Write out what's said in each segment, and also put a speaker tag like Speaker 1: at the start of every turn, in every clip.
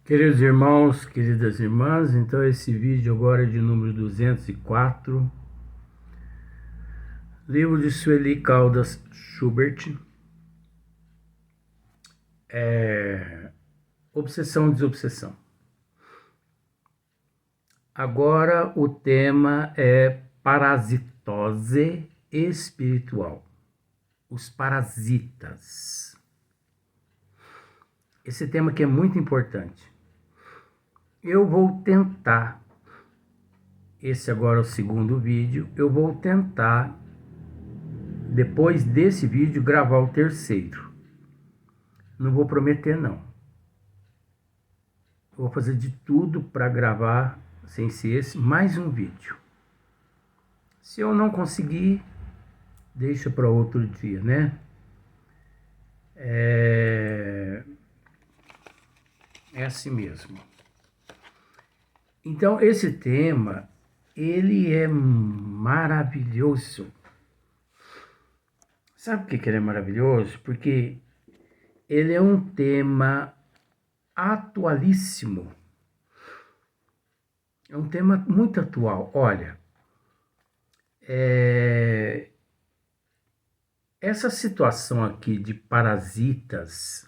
Speaker 1: Queridos irmãos, queridas irmãs, então esse vídeo agora é de número 204, livro de Sueli Caldas Schubert, Obsessão e Desobsessão. Agora o tema é parasitose espiritual, os parasitas. Esse tema aqui é muito importante. Eu vou tentar, esse agora é o segundo vídeo, eu vou tentar, depois desse vídeo, gravar o terceiro. Não vou prometer, não. Eu vou fazer de tudo para gravar, sem ser esse, mais um vídeo. Se eu não conseguir, deixa para outro dia, né? É assim mesmo. Então, esse tema, ele é maravilhoso. Sabe por que ele é maravilhoso? Porque ele é um tema atualíssimo. É um tema muito atual. Olha, essa situação aqui de parasitas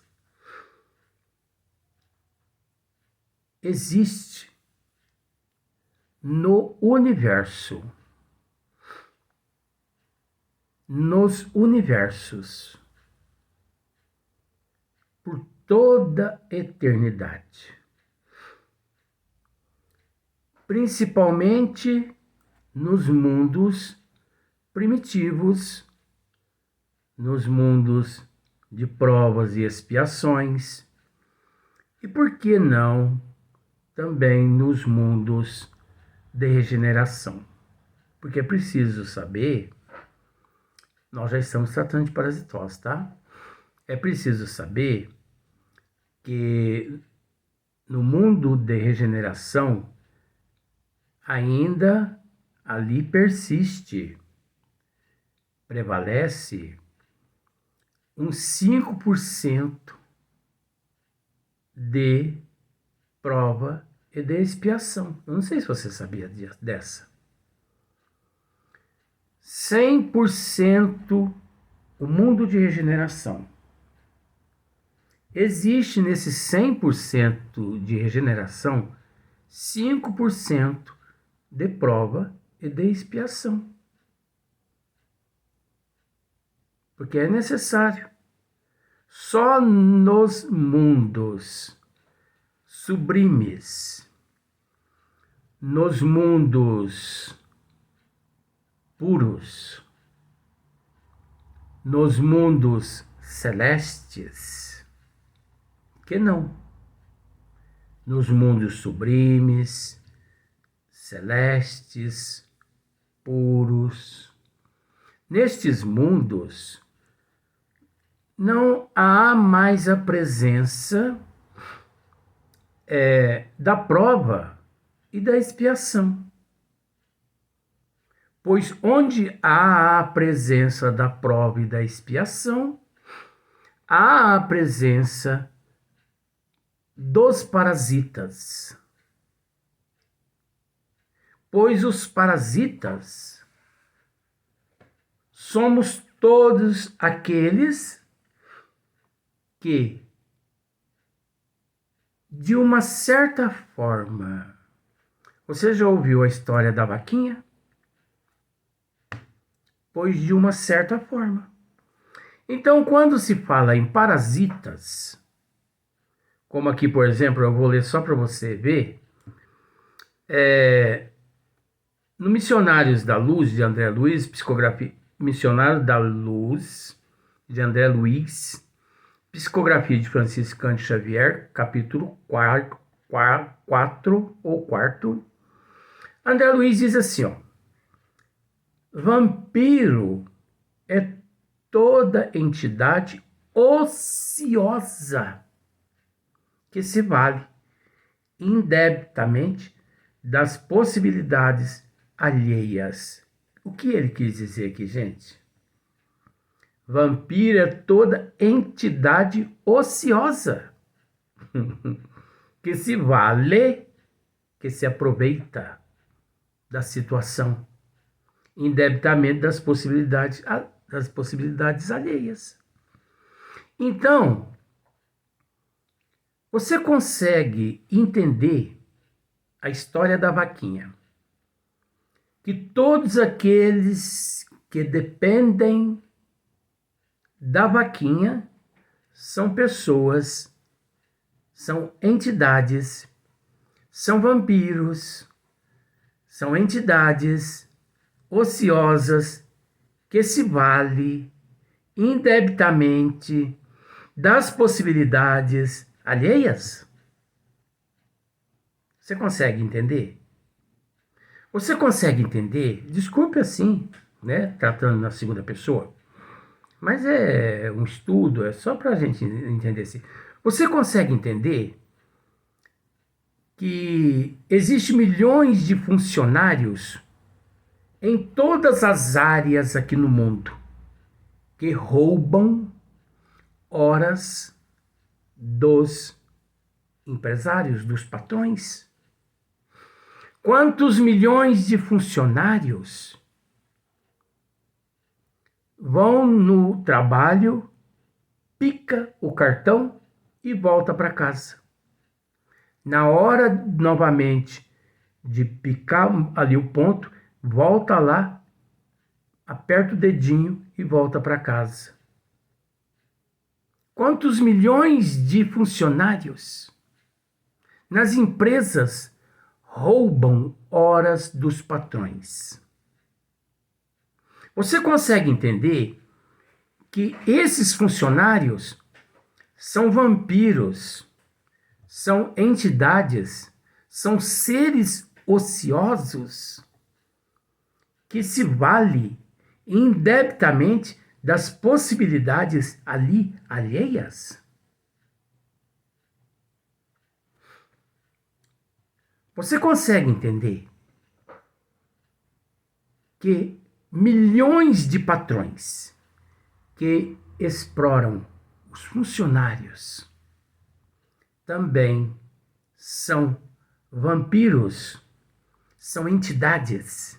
Speaker 1: existe no universo, nos universos, por toda a eternidade. Principalmente nos mundos primitivos, nos mundos de provas e expiações, e por que não também nos mundos de regeneração. Porque é preciso saber, nós já estamos tratando de parasitose, tá? É preciso saber que no mundo de regeneração, ainda ali prevalece uns 5% de prova e de expiação. Eu não sei se você sabia dessa. 100% o mundo de regeneração. Existe nesse 100% de regeneração 5% de prova e de expiação. Porque é necessário. Só nos mundos sublimes, nos mundos puros, nos mundos celestes, que não. Nos mundos sublimes, celestes, puros, nestes mundos não há mais a presença da prova e da expiação. Pois onde há a presença da prova e da expiação, há a presença dos parasitas. Pois os parasitas somos todos aqueles que, de uma certa forma, você já ouviu a história da vaquinha? Pois de uma certa forma. Então, quando se fala em parasitas, como aqui, por exemplo, eu vou ler só para você ver, no Missionários da Luz, de André Luiz, psicografia, Missionário da Luz, de André Luiz, psicografia de Francisco Cândido Xavier, capítulo 4 ou 4, André Luiz diz assim, ó: vampiro é toda entidade ociosa que se vale indebitamente das possibilidades alheias. O que ele quis dizer aqui, gente? Vampiro é toda entidade ociosa que se vale, que se aproveita da situação, indebitamente das possibilidades alheias. Então, você consegue entender a história da vaquinha, que todos aqueles que dependem da vaquinha são pessoas, são entidades, são vampiros, são entidades ociosas que se valem indebitamente das possibilidades alheias. Você consegue entender? Você consegue entender? Desculpe assim, né? Tratando na segunda pessoa. Mas é um estudo, é só para a gente entender assim. Você consegue entender que existem milhões de funcionários em todas as áreas aqui no mundo que roubam horas dos empresários, dos patrões? Quantos milhões de funcionários vão no trabalho, pica o cartão e volta para casa? Na hora, novamente, de picar ali o ponto, volta lá, aperta o dedinho e volta para casa. Quantos milhões de funcionários nas empresas roubam horas dos patrões? Você consegue entender que esses funcionários são vampiros, são entidades, são seres ociosos que se valem indebitamente das possibilidades ali alheias? Você consegue entender que milhões de patrões que exploram os funcionários também são vampiros, são entidades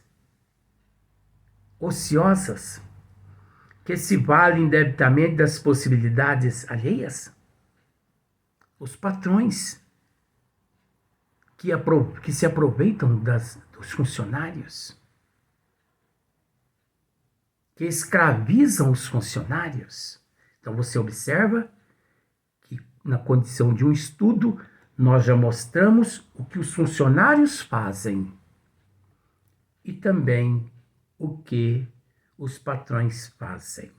Speaker 1: ociosas que se valem indebitamente das possibilidades alheias? Os patrões que se aproveitam dos funcionários, que escravizam os funcionários. Então você observa que na condição de um estudo nós já mostramos o que os funcionários fazem e também o que os patrões fazem.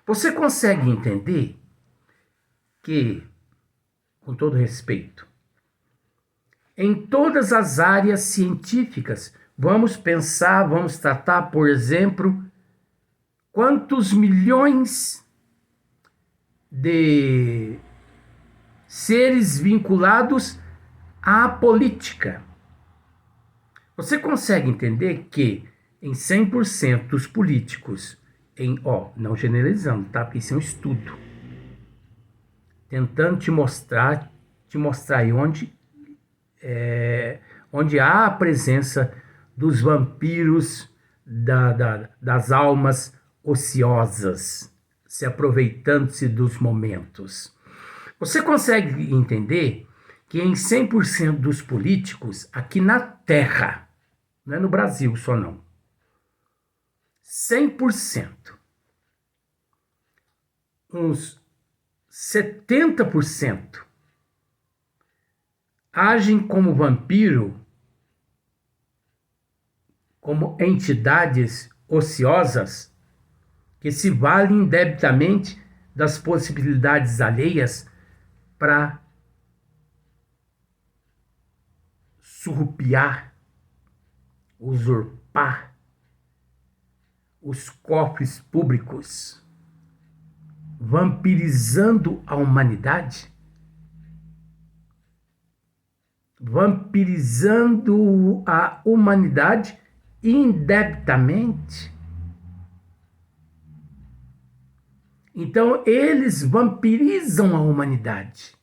Speaker 1: Você consegue entender que, com todo respeito, em todas as áreas científicas, vamos tratar, por exemplo, quantos milhões de seres vinculados à política. Você consegue entender que em 100% dos políticos, não generalizando, tá? Porque isso é um estudo, tentando te mostrar aí onde há a presença dos vampiros, das almas ociosas, se aproveitando-se dos momentos. Você consegue entender que em 100% dos políticos aqui na Terra, não é no Brasil só não, 100%, uns 70% agem como vampiro, como entidades ociosas que se valem indebitamente das possibilidades alheias para surrupiar, usurpar os cofres públicos, vampirizando a humanidade, vampirizando a humanidade indebitamente. Então, eles vampirizam a humanidade.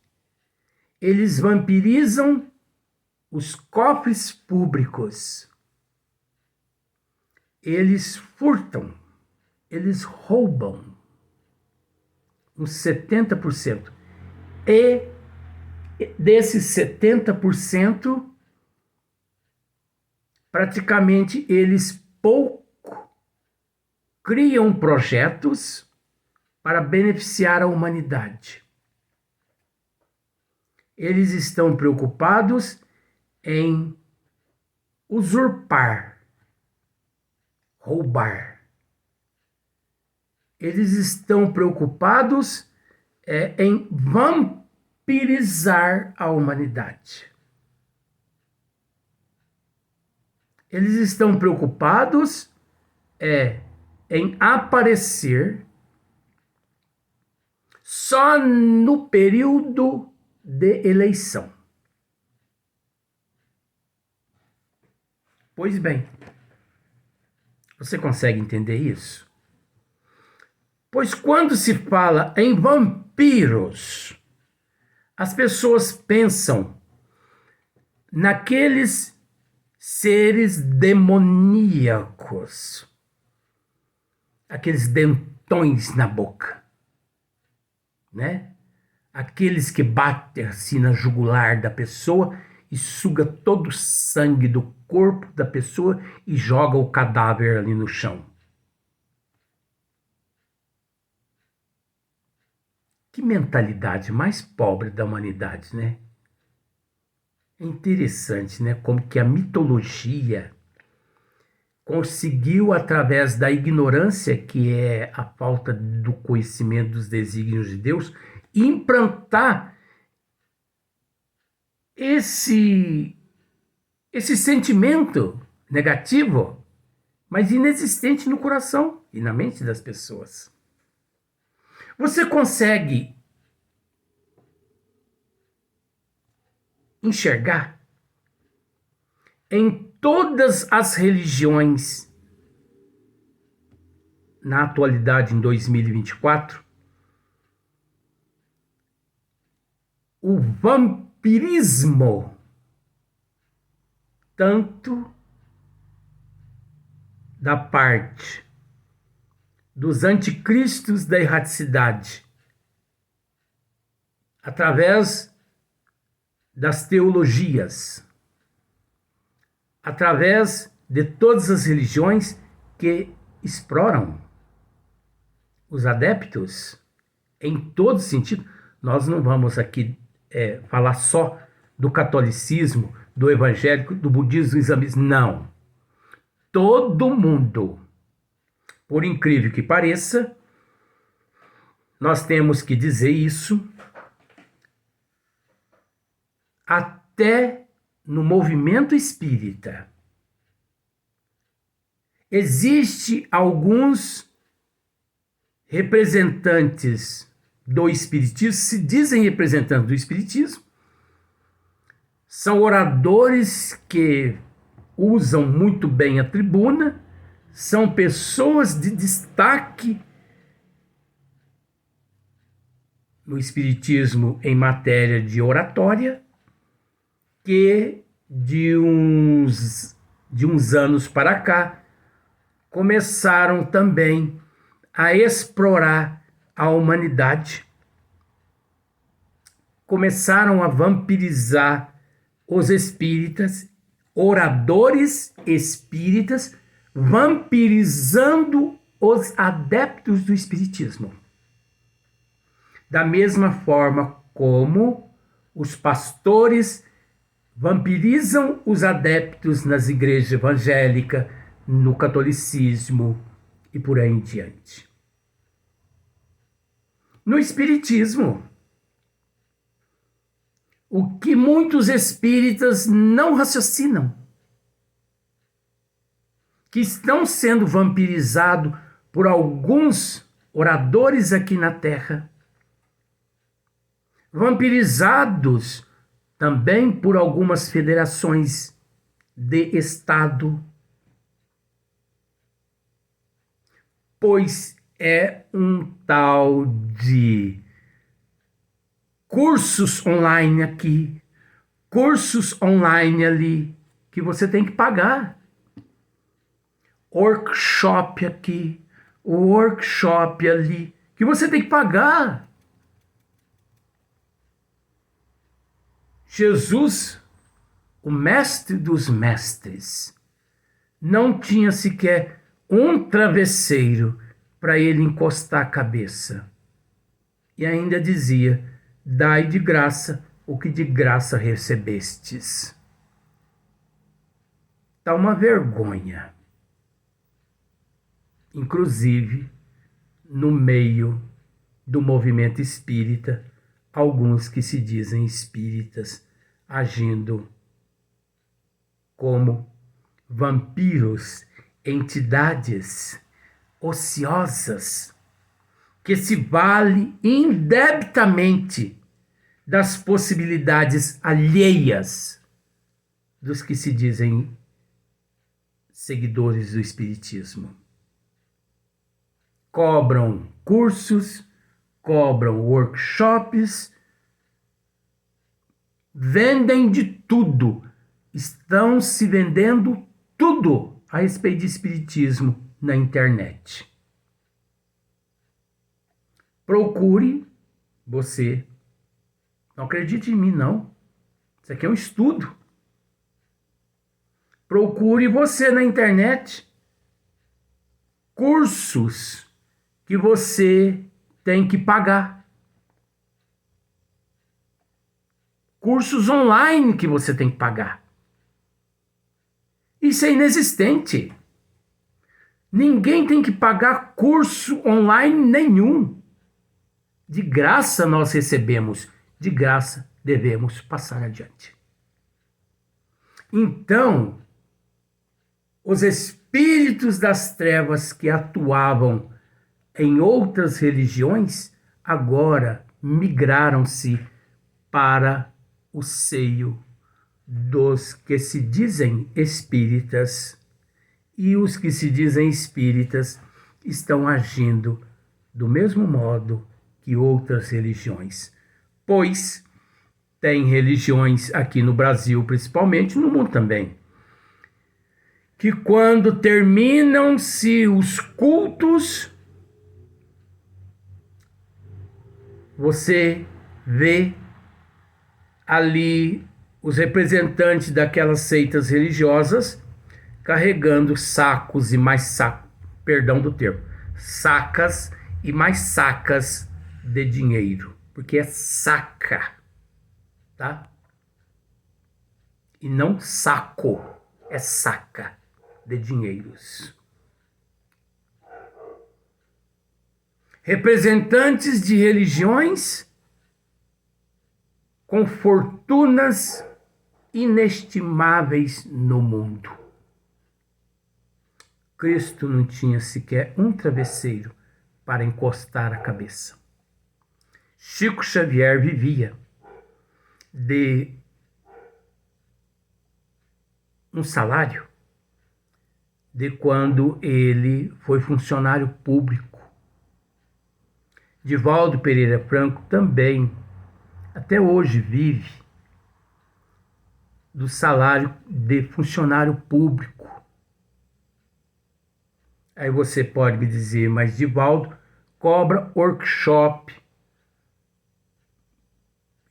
Speaker 1: Eles vampirizam os cofres públicos. Eles furtam. Eles roubam uns 70%. E desses 70%, praticamente eles pouco criam projetos para beneficiar a humanidade. Eles estão preocupados em usurpar, roubar. Eles estão preocupados em vampirizar a humanidade. Eles estão preocupados em aparecer só no período de eleição. Pois bem, você consegue entender isso? Pois quando se fala em vampiros, as pessoas pensam naqueles seres demoníacos, aqueles dentões na boca, né? Aqueles que batem assim na jugular da pessoa e suga todo o sangue do corpo da pessoa e joga o cadáver ali no chão. Que mentalidade mais pobre da humanidade, né? É interessante, né? Como que a mitologia conseguiu, através da ignorância, que é a falta do conhecimento dos desígnios de Deus, implantar esse sentimento negativo, mas inexistente no coração e na mente das pessoas. Você consegue enxergar em todas as religiões, na atualidade, em 2024, o vampirismo, tanto da parte dos anticristos da erraticidade, através das teologias, através de todas as religiões que exploram os adeptos em todo sentido. Nós não vamos aqui falar só do catolicismo, do evangélico, do budismo, do islamismo, não. Todo mundo, por incrível que pareça, nós temos que dizer isso, até no movimento espírita. Existem alguns representantes do espiritismo, se dizem representantes do espiritismo, são oradores que usam muito bem a tribuna, são pessoas de destaque no espiritismo em matéria de oratória, que de uns anos para cá começaram também a explorar a humanidade, começaram a vampirizar os espíritas, oradores espíritas, vampirizando os adeptos do espiritismo. Da mesma forma como os pastores vampirizam os adeptos nas igrejas evangélicas, no catolicismo e por aí em diante. No espiritismo, o que muitos espíritas não raciocinam, que estão sendo vampirizados por alguns oradores aqui na Terra, vampirizados também por algumas federações de Estado, pois é um tal de cursos online aqui, cursos online ali, que você tem que pagar. Workshop aqui, workshop ali, que você tem que pagar. Jesus, o mestre dos mestres, não tinha sequer um travesseiro para ele encostar a cabeça. E ainda dizia: dai de graça o que de graça recebestes. Tá uma vergonha. Inclusive, no meio do movimento espírita, alguns que se dizem espíritas agindo como vampiros, entidades ociosas, que se vale indebitamente das possibilidades alheias dos que se dizem seguidores do espiritismo. Cobram cursos, cobram workshops, vendem de tudo, estão se vendendo tudo a respeito de espiritismo na internet. Procure você. Não acredite em mim, não. Isso aqui é um estudo. Procure você na internet cursos que você tem que pagar. Cursos online que você tem que pagar. Isso é inexistente. Ninguém tem que pagar curso online nenhum. De graça nós recebemos, de graça devemos passar adiante. Então, os espíritos das trevas que atuavam em outras religiões agora migraram-se para o seio dos que se dizem espíritas, e os que se dizem espíritas estão agindo do mesmo modo que outras religiões, pois tem religiões aqui no Brasil, principalmente, no mundo também, que quando terminam-se os cultos, você vê ali os representantes daquelas seitas religiosas carregando sacos e mais sacos, perdão do termo, sacas e mais sacas de dinheiro, porque é saca, tá? E não saco, é saca de dinheiros. Representantes de religiões com fortunas inestimáveis no mundo. Cristo não tinha sequer um travesseiro para encostar a cabeça. Chico Xavier vivia de um salário de quando ele foi funcionário público. Divaldo Pereira Franco também, até hoje, vive do salário de funcionário público. Aí você pode me dizer, mas Divaldo cobra workshop.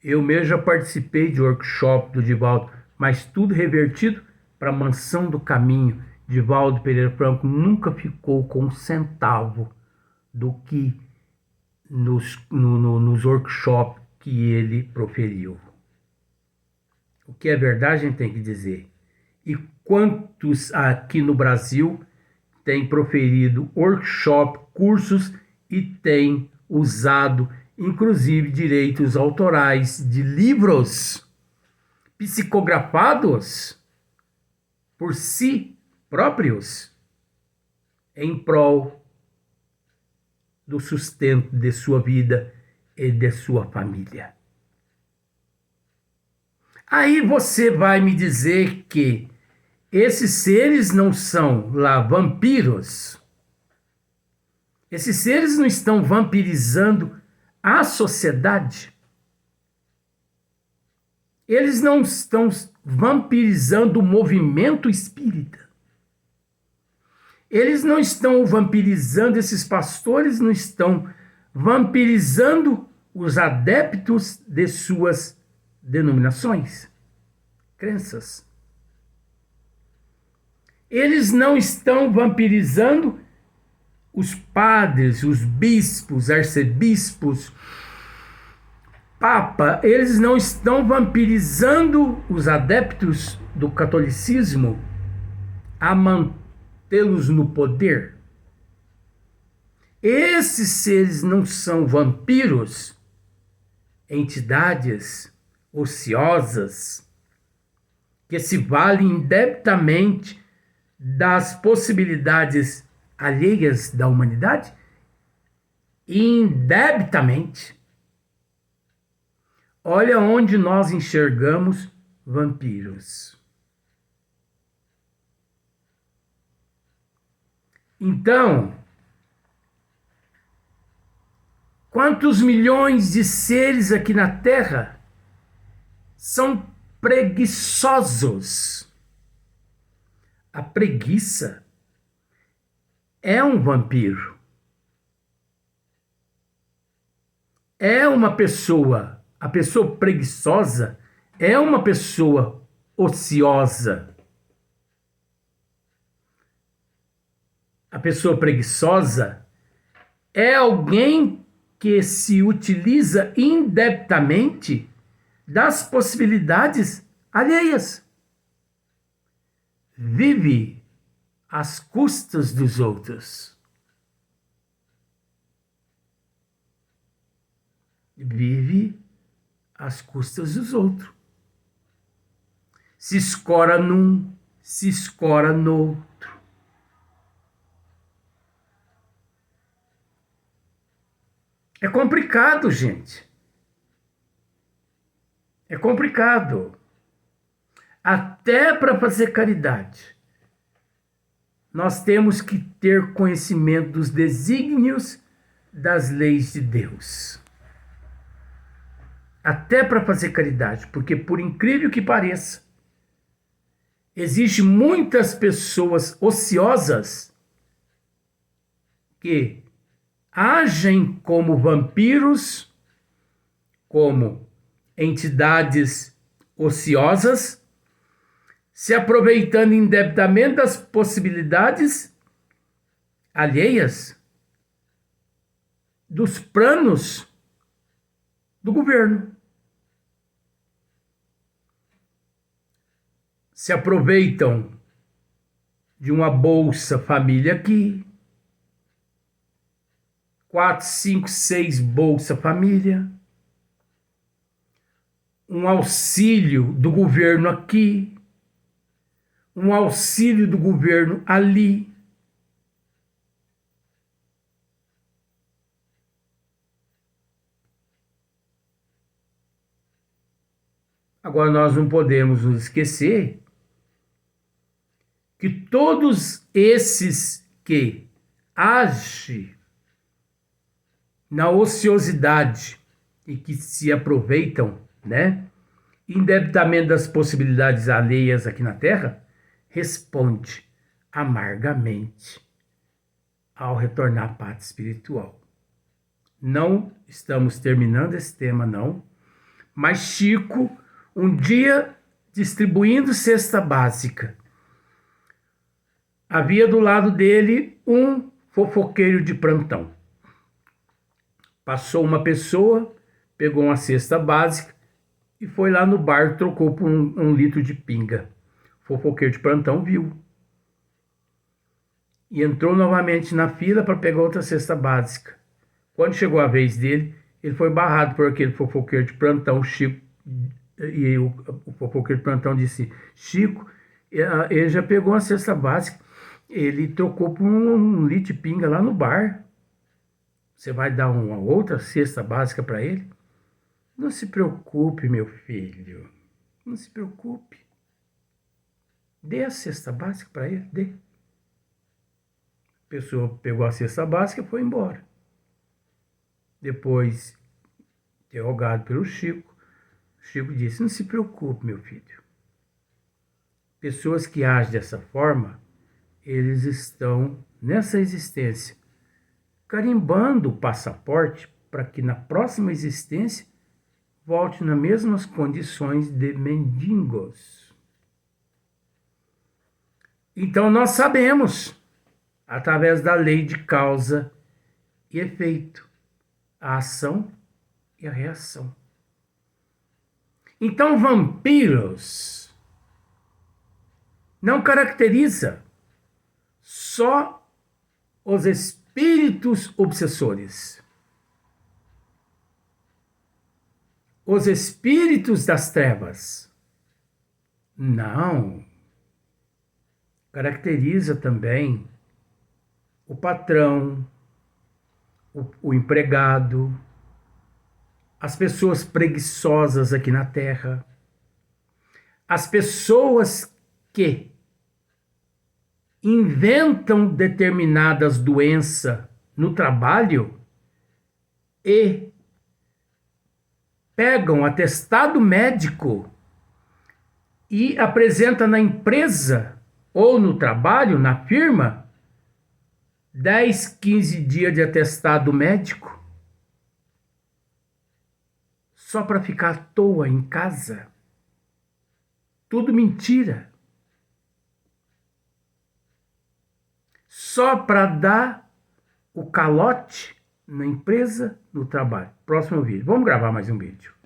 Speaker 1: Eu mesmo já participei de workshop do Divaldo, mas tudo revertido para a Mansão do Caminho. Divaldo Pereira Franco nunca ficou com um centavo do que nos workshops que ele proferiu. O que é verdade a gente tem que dizer. E quantos aqui no Brasil têm proferido workshop, cursos e têm usado inclusive direitos autorais de livros psicografados por si próprios em prol do sustento de sua vida e de sua família. Aí você vai me dizer que esses seres não são lá vampiros? Esses seres não estão vampirizando a sociedade. Eles não estão vampirizando o movimento espírita. Eles não estão vampirizando, esses pastores não estão vampirizando os adeptos de suas denominações, crenças. Eles não estão vampirizando os padres, os bispos, arcebispos, papa. Eles não estão vampirizando os adeptos do catolicismo a mantê-los no poder. Esses seres não são vampiros, entidades ociosas que se valem indebitamente das possibilidades alheias da humanidade? Indebitamente. Olha onde nós enxergamos vampiros. Então, quantos milhões de seres aqui na Terra são preguiçosos? A preguiça é um vampiro. É uma pessoa, a pessoa preguiçosa é uma pessoa ociosa. A pessoa preguiçosa é alguém que se utiliza indebitamente das possibilidades alheias. Vive às custas dos outros. Vive às custas dos outros. Se escora num, se escora no outro. É complicado, gente. É complicado. Até para fazer caridade, nós temos que ter conhecimento dos desígnios das leis de Deus. Até para fazer caridade, porque por incrível que pareça, existem muitas pessoas ociosas que agem como vampiros, como entidades ociosas, se aproveitando indebitamente das possibilidades alheias dos planos do governo. Se aproveitam de uma Bolsa Família aqui, 4, 5, 6 Bolsa Família, um auxílio do governo aqui, um auxílio do governo ali. Agora, nós não podemos nos esquecer que todos esses que agem na ociosidade e que se aproveitam, né, indebitamente das possibilidades alheias aqui na Terra, responde amargamente ao retornar à pátria espiritual. Não estamos terminando esse tema, não, mas Chico, um dia distribuindo cesta básica, havia do lado dele um fofoqueiro de plantão. Passou uma pessoa, pegou uma cesta básica e foi lá no bar, trocou por um litro de pinga. O fofoqueiro de plantão viu. E entrou novamente na fila para pegar outra cesta básica. Quando chegou a vez dele, ele foi barrado por aquele fofoqueiro de plantão, Chico. E o fofoqueiro de plantão disse: Chico, ele já pegou uma cesta básica, ele trocou por um litro de pinga lá no bar. Você vai dar uma outra cesta básica para ele? Não se preocupe, meu filho. Não se preocupe. Dê a cesta básica para ele, dê. pessoa pegou a cesta básica e foi embora. Depois, interrogado pelo Chico, o Chico disse: não se preocupe, meu filho. Pessoas que agem dessa forma, eles estão nessa existência carimbando o passaporte para que na próxima existência volte nas mesmas condições de mendigos. Então nós sabemos, através da lei de causa e efeito, a ação e a reação. Então vampiros não caracteriza só os espíritos obsessores. Os espíritos das trevas. Não. Caracteriza também o patrão, o empregado, as pessoas preguiçosas aqui na Terra, as pessoas que inventam determinadas doenças no trabalho e pegam atestado médico e apresentam na empresa ou no trabalho, na firma, 10, 15 dias de atestado médico só para ficar à toa em casa. Tudo mentira. Só para dar o calote na empresa, no trabalho. Próximo vídeo. Vamos gravar mais um vídeo.